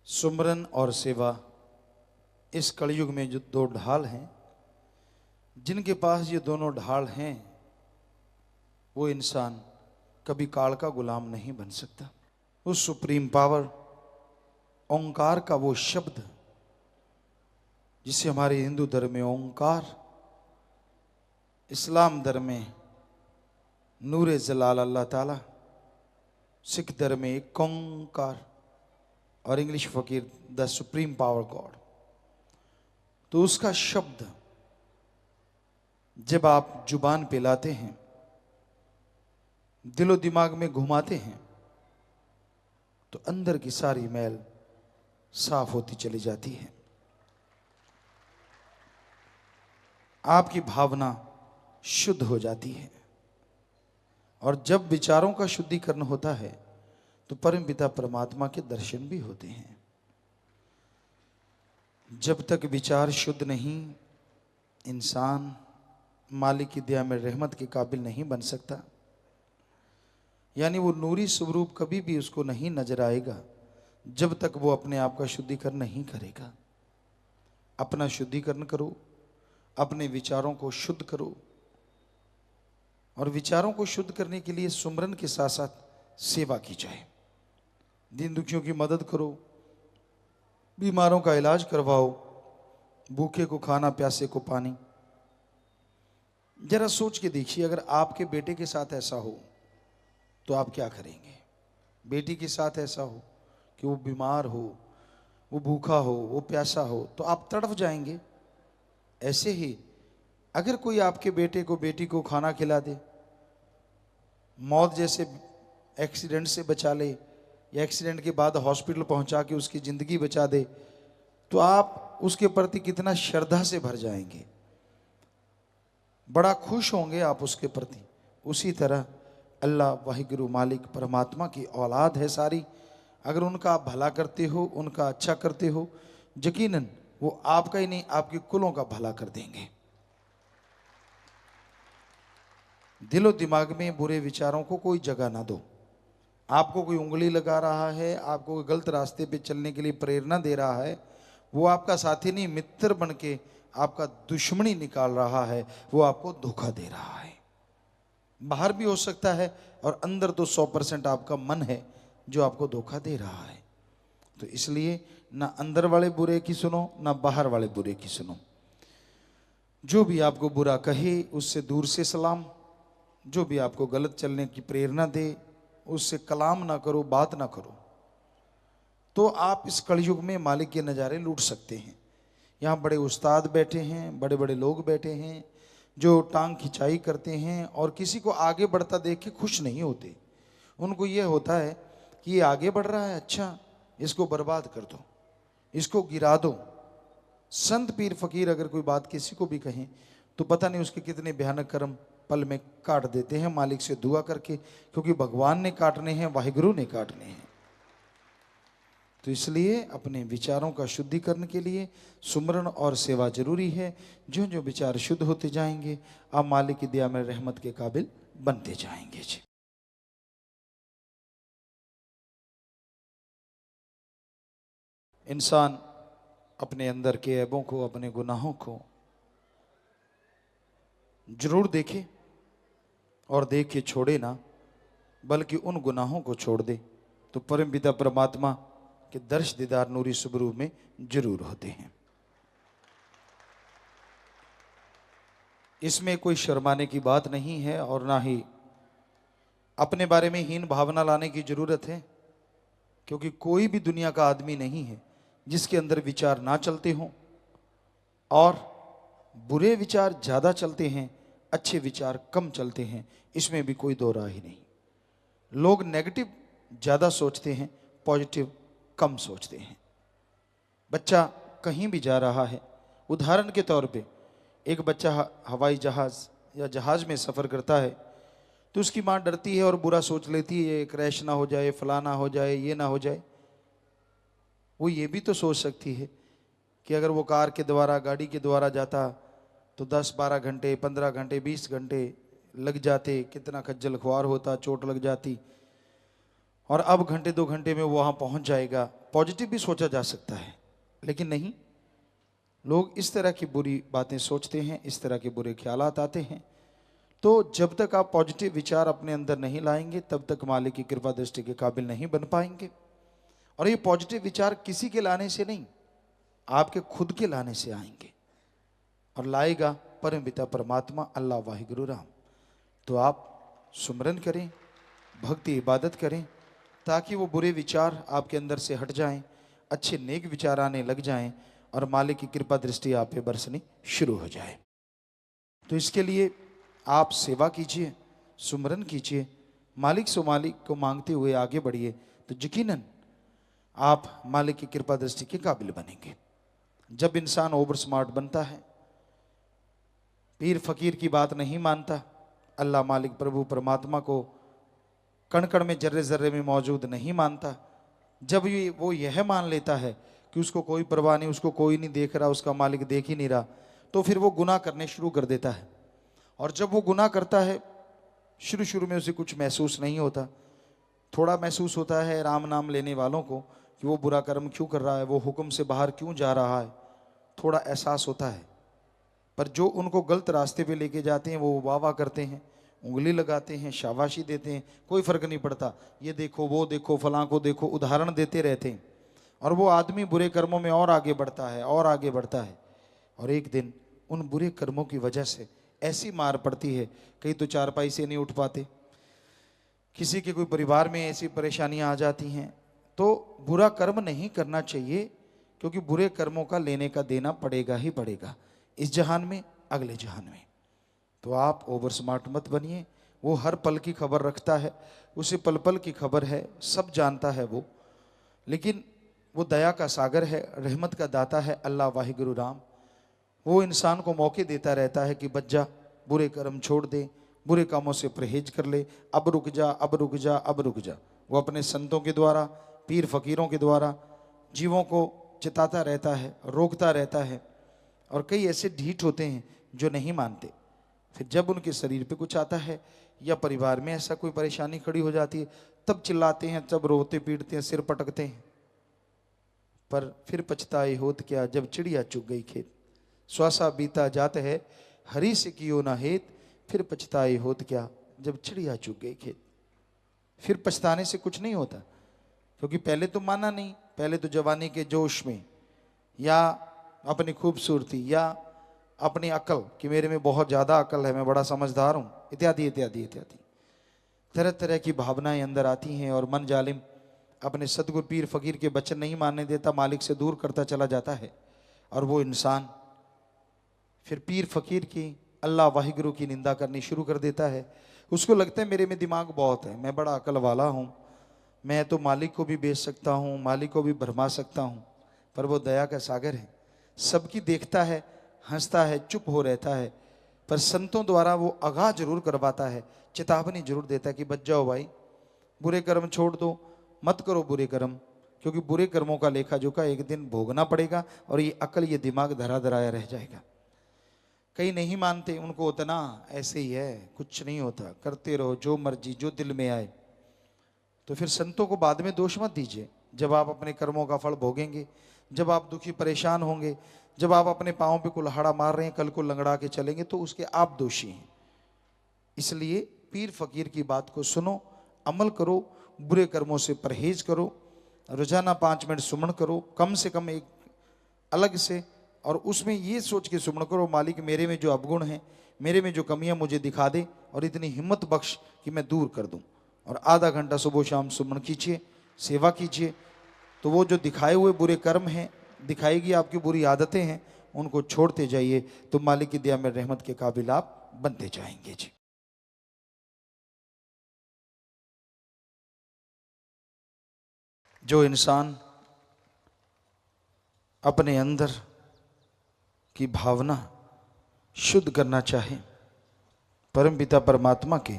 सुमरन और सेवा इस कलयुग में जो दो ढाल हैं, जिनके पास ये दोनों ढाल हैं वो इंसान कभी काल का गुलाम नहीं बन सकता। उस सुप्रीम पावर ओंकार का वो शब्द जिसे हमारे हिंदू धर्म में ओंकार, इस्लाम धर्म में नूरे जलाल अल्लाह ताला, सिख धर्म में एक ओंकार और इंग्लिश फकीर द सुप्रीम पावर गॉड। तो उसका शब्द जब आप जुबान पे लाते हैं, दिलो दिमाग में घुमाते हैं, तो अंदर की सारी मैल साफ होती चली जाती है। आपकी भावना शुद्ध हो जाती है। और जब विचारों का शुद्धिकरण होता है तो परम पिता परमात्मा के दर्शन भी होते हैं। जब तक विचार शुद्ध नहीं, इंसान मालिक की दया में रहमत के काबिल नहीं बन सकता। यानी वो नूरी स्वरूप कभी भी उसको नहीं नजर आएगा जब तक वो अपने आप का शुद्धिकरण नहीं करेगा। अपना शुद्धिकरण करो, अपने विचारों को शुद्ध करो। और विचारों को शुद्ध करने के लिए सुमरन के साथ साथ सेवा की जाए। दीन दुखियों की मदद करो, बीमारों का इलाज करवाओ, भूखे को खाना, प्यासे को पानी। जरा सोच के देखिए, अगर आपके बेटे के साथ ऐसा हो तो आप क्या करेंगे? बेटी के साथ ऐसा हो कि वो बीमार हो, वो भूखा हो, वो प्यासा हो, तो आप तड़फ जाएंगे। ऐसे ही अगर कोई आपके बेटे को, बेटी को खाना खिला दे, मौत जैसे एक्सीडेंट से बचा ले, या एक्सीडेंट के बाद हॉस्पिटल पहुंचा के उसकी ज़िंदगी बचा दे, तो आप उसके प्रति कितना श्रद्धा से भर जाएंगे, बड़ा खुश होंगे आप उसके प्रति। उसी तरह अल्लाह वाहिगुरु मालिक परमात्मा की औलाद है सारी। अगर उनका आप भला करते हो, उनका अच्छा करते हो, यकीनन वो आपका ही नहीं, आपके कुलों का भला कर देंगे। दिलो दिमाग में बुरे विचारों को कोई जगह ना दो। आपको कोई उंगली लगा रहा है, आपको कोई गलत रास्ते पे चलने के लिए प्रेरणा दे रहा है, वो आपका साथी नहीं, मित्र बन के आपका दुश्मनी निकाल रहा है, वो आपको धोखा दे रहा है। बाहर भी हो सकता है और अंदर तो 100% आपका मन है जो आपको धोखा दे रहा है। तो इसलिए ना अंदर वाले बुरे की सुनो, ना बाहर वाले बुरे की सुनो। जो भी आपको बुरा कहे उससे दूर से सलाम। जो भी आपको गलत चलने की प्रेरणा दे उससे कलाम ना करो, बात ना करो। तो आप इस कलयुग में मालिक के नज़ारे लूट सकते हैं। यहाँ बड़े उस्ताद बैठे हैं, बड़े बड़े लोग बैठे हैं जो टांग खिंचाई करते हैं और किसी को आगे बढ़ता देख के खुश नहीं होते। उनको ये होता है कि ये आगे बढ़ रहा है, अच्छा इसको बर्बाद कर दो, इसको गिरा दो। संत पीर फकीर अगर कोई बात किसी को भी कहें तो पता नहीं उसके कितने भयानक कर्म पल में काट देते हैं मालिक से दुआ करके, क्योंकि भगवान ने काटने हैं, वाहिगुरु ने काटने हैं। तो इसलिए अपने विचारों का शुद्धिकरण के लिए सुमरन और सेवा जरूरी है। जो जो विचार शुद्ध होते जाएंगे, आप मालिक की दया में रहमत के काबिल बनते जाएंगे। जी, इंसान अपने अंदर के ऐबों को, अपने गुनाहों को जरूर देखे और देख के छोड़े ना, बल्कि उन गुनाहों को छोड़ दे तो परम पिता परमात्मा के दर्श दीदार नूरी स्वरूप में जरूर होते हैं। इसमें कोई शर्माने की बात नहीं है और ना ही अपने बारे में हीन भावना लाने की जरूरत है, क्योंकि कोई भी दुनिया का आदमी नहीं है जिसके अंदर विचार ना चलते हों। और बुरे विचार ज़्यादा चलते हैं, अच्छे विचार कम चलते हैं, इसमें भी कोई दो राह ही नहीं। लोग नेगेटिव ज़्यादा सोचते हैं, पॉजिटिव कम सोचते हैं। बच्चा कहीं भी जा रहा है, उदाहरण के तौर पे एक बच्चा हवाई जहाज़ या जहाज़ में सफ़र करता है तो उसकी माँ डरती है और बुरा सोच लेती है, ये क्रैश ना हो जाए, फलाना हो जाए, ये ना हो जाए। वो ये भी तो सोच सकती है कि अगर वो कार के द्वारा, गाड़ी के द्वारा जाता तो 10-12 घंटे, 15 घंटे, 20 घंटे लग जाते, कितना खज्जल खुआर होता, चोट लग जाती। और अब घंटे 2 घंटे में वो वहाँ पहुँच जाएगा, पॉजिटिव भी सोचा जा सकता है, लेकिन नहीं, लोग इस तरह की बुरी बातें सोचते हैं, इस तरह के बुरे ख्यालात आते हैं। तो जब तक आप पॉजिटिव विचार अपने अंदर नहीं लाएंगे तब तक मालिक की कृपा दृष्टि के काबिल नहीं बन पाएंगे। और ये पॉजिटिव विचार किसी के लाने से नहीं, आपके खुद के लाने से आएंगे, और लाएगा परम पिता परमात्मा अल्लाह वाहिगुरु राम। तो आप सुमरन करें, भक्ति इबादत करें, ताकि वो बुरे विचार आपके अंदर से हट जाएं, अच्छे नेक विचार आने लग जाएं और मालिक की कृपा दृष्टि आप पे बरसनी शुरू हो जाए। तो इसके लिए आप सेवा कीजिए, सुमरन कीजिए, मालिक से मालिक को मांगते हुए आगे बढ़िए, तो यकीनन आप मालिक की कृपा दृष्टि के काबिल बनेंगे। जब इंसान ओवर स्मार्ट बनता है, पीर फकीर की बात नहीं मानता, अल्लाह मालिक प्रभु परमात्मा को कण कण में जर्रे जर्रे में मौजूद नहीं मानता, जब ये वो यह मान लेता है कि उसको कोई परवाह नहीं, उसको कोई नहीं देख रहा, उसका मालिक देख ही नहीं रहा, तो फिर वो गुनाह करने शुरू कर देता है। और जब वो गुनाह करता है, शुरू शुरू में उसे कुछ महसूस नहीं होता, थोड़ा महसूस होता है राम नाम लेने वालों को कि वो बुरा कर्म क्यों कर रहा है, वो हुक्म से बाहर क्यों जा रहा है, थोड़ा एहसास होता है। पर जो उनको गलत रास्ते पे लेके जाते हैं वो वाह वाह करते हैं, उंगली लगाते हैं, शाबाशी देते हैं, कोई फर्क नहीं पड़ता, ये देखो वो देखो फलां को देखो, उदाहरण देते रहते हैं। और वो आदमी बुरे कर्मों में और आगे बढ़ता है और आगे बढ़ता है। और एक दिन उन बुरे कर्मों की वजह से ऐसी मार पड़ती है, कहीं तो चारपाई से नहीं उठ पाते, किसी के कोई परिवार में ऐसी परेशानियां आ जाती हैं। तो बुरा कर्म नहीं करना चाहिए, क्योंकि बुरे कर्मों का लेने का देना पड़ेगा ही पड़ेगा, इस जहान में अगले जहान में। तो आप ओवर स्मार्ट मत बनिए। वो हर पल की खबर रखता है, उसे पल पल की खबर है, सब जानता है वो, लेकिन वो दया का सागर है, रहमत का दाता है अल्लाह वाहिगुरु राम। वो इंसान को मौके देता रहता है कि बच्चा बुरे कर्म छोड़ दे, बुरे कामों से परहेज कर ले, अब रुक जा अब रुक जा अब रुक जा। वो अपने संतों के द्वारा, पीर फकीरों के द्वारा जीवों को चिताता रहता है, रोकता रहता है। और कई ऐसे ढीठ होते हैं जो नहीं मानते, फिर जब उनके शरीर पे कुछ आता है या परिवार में ऐसा कोई परेशानी खड़ी हो जाती है, तब चिल्लाते हैं, तब रोते पीटते हैं, सिर पटकते हैं। पर फिर पछताए होत क्या जब चिड़िया चुग गई खेत, श्वासा बीता जात है हरी से कियो ना हेत, फिर पछताए होत क्या जब चिड़िया चुग गई खेत। फिर पछताने से कुछ नहीं होता, क्योंकि पहले तो माना नहीं, पहले तो जवानी के जोश में या अपनी खूबसूरती या अपनी अकल कि मेरे में बहुत ज़्यादा अकल है, मैं बड़ा समझदार हूँ, इत्यादि इत्यादि इत्यादि तरह तरह की भावनाएं अंदर आती हैं। और मन जालिम अपने सदगुरु पीर फकीर के वचन नहीं मानने देता, मालिक से दूर करता चला जाता है। और वो इंसान फिर पीर फकीर की, अल्लाह वाहिगुरु की निंदा करनी शुरू कर देता है। उसको लगता है मेरे में दिमाग बहुत है, मैं बड़ा अकल वाला हूँ, मैं तो मालिक को भी बेच सकता हूँ, मालिक को भी भरमा सकता हूँ। पर वो दया का सागर है, सबकी देखता है, हंसता है, चुप हो रहता है। पर संतों द्वारा वो आगाह जरूर करवाता है, चेतावनी जरूर देता है कि बच जाओ भाई, बुरे कर्म छोड़ दो, मत करो बुरे कर्म, क्योंकि बुरे कर्मों का लेखा जोखा एक दिन भोगना पड़ेगा और ये अकल ये दिमाग धरा धराया रह जाएगा। कई नहीं मानते, उनको उतना ऐसे ही है, कुछ नहीं होता, करते रहो जो मर्जी जो दिल में आए। तो फिर संतों को बाद में दोष मत दीजिए। जब आप अपने कर्मों का फल भोगेंगे, जब आप दुखी परेशान होंगे, जब आप अपने पाँव पे कुल्हाड़ा मार रहे हैं, कल को लंगड़ा के चलेंगे, तो उसके आप दोषी हैं। इसलिए पीर फकीर की बात को सुनो, अमल करो, बुरे कर्मों से परहेज करो, रोजाना 5 मिनट सुमन करो, कम से कम एक अलग से। और उसमें ये सोच के सुमन करो, मालिक मेरे में जो अवगुण हैं, मेरे में जो कमियां मुझे दिखा दे और इतनी हिम्मत बख्श कि मैं दूर कर दूं। और आधा घंटा सुबह शाम सुमन कीजिए, सेवा कीजिए, तो वो जो दिखाए हुए बुरे कर्म हैं, दिखाएगी आपकी बुरी आदतें हैं, उनको छोड़ते जाइए, तो मालिक की दया में रहमत के काबिल आप बनते जाएंगे जी। जो इंसान अपने अंदर की भावना शुद्ध करना चाहे, परम पिता परमात्मा के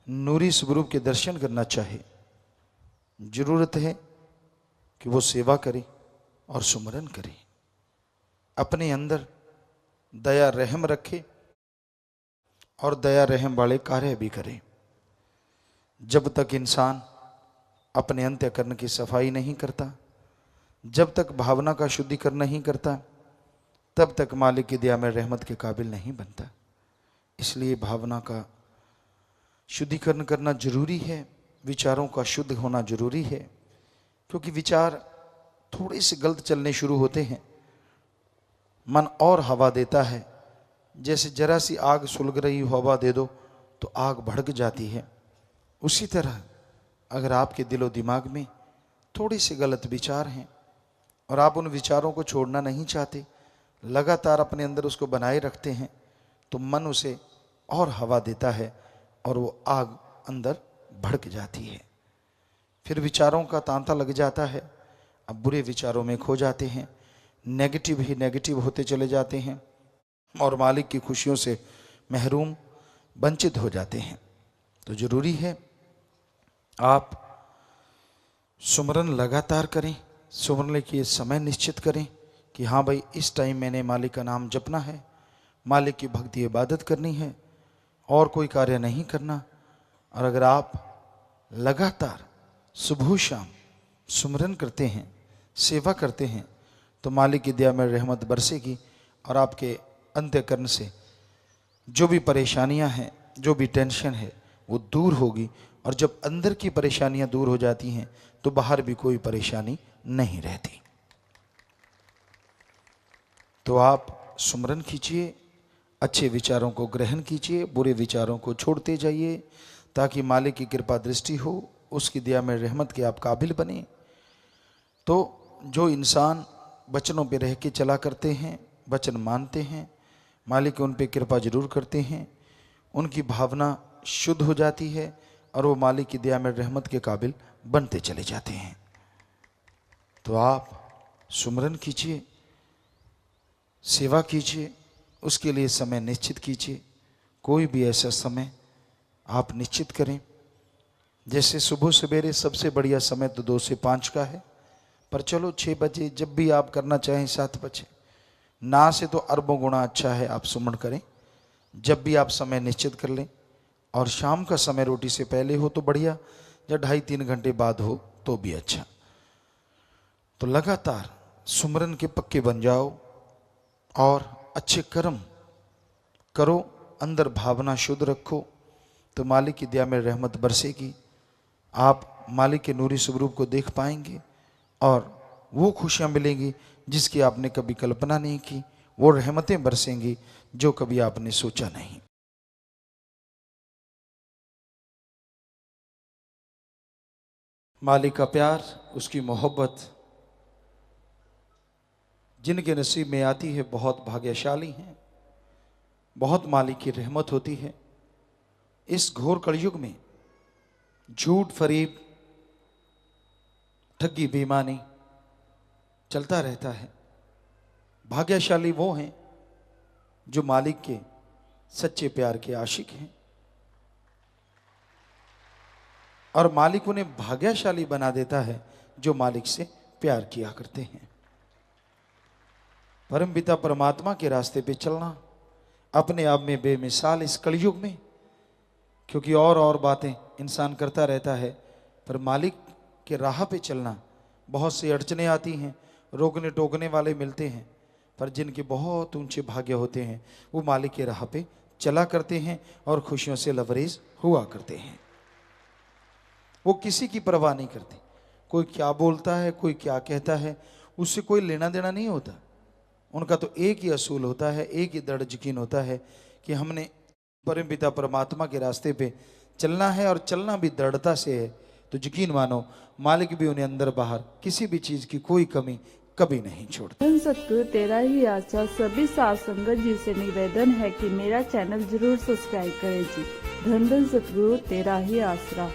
नूरी स्वरूप के दर्शन करना चाहे, जरूरत है कि वो सेवा करे और सुमरन करे, अपने अंदर दया रहम रखे और दया रहम वाले कार्य भी करे। जब तक इंसान अपने अंतःकरण की सफाई नहीं करता, जब तक भावना का शुद्धिकरण नहीं करता तब तक मालिक की दया में रहमत के काबिल नहीं बनता। इसलिए भावना का शुद्धिकरण करना जरूरी है, विचारों का शुद्ध होना जरूरी है, क्योंकि विचार थोड़े से गलत चलने शुरू होते हैं, मन और हवा देता है। जैसे जरा सी आग सुलग रही हवा दे दो तो आग भड़क जाती है। उसी तरह अगर आपके दिलो दिमाग में थोड़े से गलत विचार हैं और आप उन विचारों को छोड़ना नहीं चाहते, लगातार अपने अंदर उसको बनाए रखते हैं, तो मन उसे और हवा देता है और वो आग अंदर भड़क जाती है। फिर विचारों का तांता लग जाता है, अब बुरे विचारों में खो जाते हैं, नेगेटिव ही नेगेटिव होते चले जाते हैं और मालिक की खुशियों से महरूम वंचित हो जाते हैं। तो जरूरी है आप सुमरन लगातार करें, सुमरन के समय निश्चित करें कि हाँ भाई इस टाइम मैंने मालिक का नाम जपना है, मालिक की भक्ति इबादत करनी है और कोई कार्य नहीं करना। और अगर आप लगातार सुबह शाम सुमरन करते हैं, सेवा करते हैं, तो मालिक की दया में रहमत बरसेगी और आपके अंतःकरण से जो भी परेशानियां हैं, जो भी टेंशन है, वो दूर होगी। और जब अंदर की परेशानियां दूर हो जाती हैं तो बाहर भी कोई परेशानी नहीं रहती। तो आप सुमरन कीजिए, अच्छे विचारों को ग्रहण कीजिए, बुरे विचारों को छोड़ते जाइए, ताकि मालिक की कृपा दृष्टि हो, उसकी दया में रहमत के आप काबिल बने। तो जो इंसान वचनों पे रह के चला करते हैं, वचन मानते हैं, मालिक उन पे कृपा जरूर करते हैं, उनकी भावना शुद्ध हो जाती है और वो मालिक की दया में रहमत के काबिल बनते चले जाते हैं। तो आप सुमरन कीजिए, सेवा कीजिए, उसके लिए समय निश्चित कीजिए। कोई भी ऐसा समय आप निश्चित करें। जैसे सुबह सवेरे सबसे बढ़िया समय तो 2 से 5 का है, पर चलो 6 बजे जब भी आप करना चाहें, 7 बजे ना से तो अरबों गुना अच्छा है, आप सुमन करें। जब भी आप समय निश्चित कर लें, और शाम का समय रोटी से पहले हो तो बढ़िया, या 2.5-3 घंटे बाद हो तो भी अच्छा। तो लगातार सुमरन के पक्के बन जाओ और अच्छे कर्म करो, अंदर भावना शुद्ध रखो, तो मालिक की दया में रहमत बरसेगी। आप मालिक के नूरी स्वरूप को देख पाएंगे और वो खुशियां मिलेंगी जिसकी आपने कभी कल्पना नहीं की, वो रहमतें बरसेंगी जो कभी आपने सोचा नहीं। मालिक का प्यार, उसकी मोहब्बत जिनके नसीब में आती है बहुत भाग्यशाली हैं, बहुत मालिक की रहमत होती है। इस घोर कलयुग में झूठ, फरेब, ठगी, बेईमानी चलता रहता है। भाग्यशाली वो हैं जो मालिक के सच्चे प्यार के आशिक हैं, और मालिक उन्हें भाग्यशाली बना देता है जो मालिक से प्यार किया करते हैं। परम पिता परमात्मा के रास्ते पे चलना अपने आप में बेमिसाल इस कलयुग में, क्योंकि और बातें इंसान करता रहता है, पर मालिक के राह पे चलना बहुत सी अड़चनें आती हैं, रोकने टोकने वाले मिलते हैं, पर जिनके बहुत ऊंचे भाग्य होते हैं वो मालिक के राह पे चला करते हैं और खुशियों से लबरेज हुआ करते हैं। वो किसी की परवाह नहीं करते, कोई क्या बोलता है, कोई क्या कहता है, उससे कोई लेना देना नहीं होता। उनका तो एक ही असूल होता है, एक ही दृढ़ यकीन होता है कि हमने परम पिता परमात्मा के रास्ते पे चलना है, और चलना भी दृढ़ता से है। तो यकीन मानो मालिक भी उन्हें अंदर बाहर किसी भी चीज की कोई कमी कभी नहीं छोड़ता। धन सतगुरु तेरा ही आशा सभी साथ संगत जी से निवेदन है कि मेरा चैनल जरूर सब्सक्राइब करें जी। धन धन सतगुरु तेरा ही आसरा।